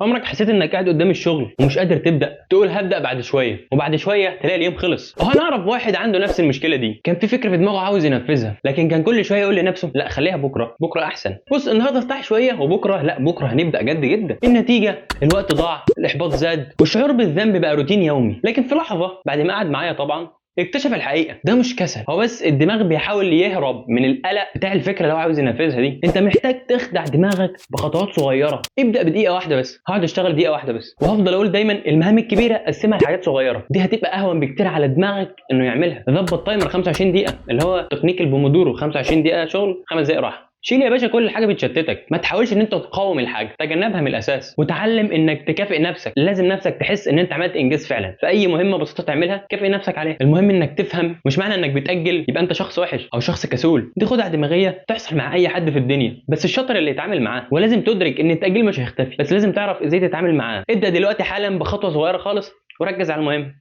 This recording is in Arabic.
عمرك حسيت انك قاعد قدام الشغل ومش قادر تبدا، تقول هبدا بعد شويه، وبعد شويه تلاقي اليوم خلص؟ وهنعرف واحد عنده نفس المشكله دي، كان في فكره في دماغه عاوز ينفذها، لكن كان كل شويه يقول لنفسه لا خليها بكره، بكره احسن. بص النهارده ارتاح شويه، وبكره لا، بكره هنبدا جد جدا. النتيجه الوقت ضاع، الاحباط زاد، والشعور بالذنب بقى روتين يومي. لكن في لحظه بعد ما قعد معايا طبعا اكتشف الحقيقه، ده مش كسل، هو بس الدماغ بيحاول يهرب من القلق بتاع الفكره اللي هو عاوز ينفذها دي. انت محتاج تخدع دماغك بخطوات صغيره. ابدا بدقيقه واحده بس، هقعد اشتغل دقيقه واحده بس، وهفضل اقول دايما المهام الكبيره قسمها لحاجات صغيره، دي هتبقى اهون بكتير على دماغك انه يعملها. ظبط تايمر 25 دقيقه، اللي هو تكنيك البومودورو، 25 دقيقه شغل 5 دقائق راحه. شيل يا باشا كل حاجه بتشتتك، ما تحاولش ان انت تقاوم الحاجه، تجنبها من الاساس. وتعلم انك تكافئ نفسك، لازم نفسك تحس ان انت عملت انجاز فعلا في اي مهمه بسيطه تعملها، كافئ نفسك عليها. المهم انك تفهم مش معنى انك بتاجل يبقى انت شخص وحش او شخص كسول، دي خدعه دماغيه تحصل مع اي حد في الدنيا، بس الشاطر اللي يتعامل معاه. ولازم تدرك ان التاجيل مش هيختفي، بس لازم تعرف ازاي تتعامل معاه. ابدا دلوقتي حالا بخطوه صغيره خالص، وركز على المهم.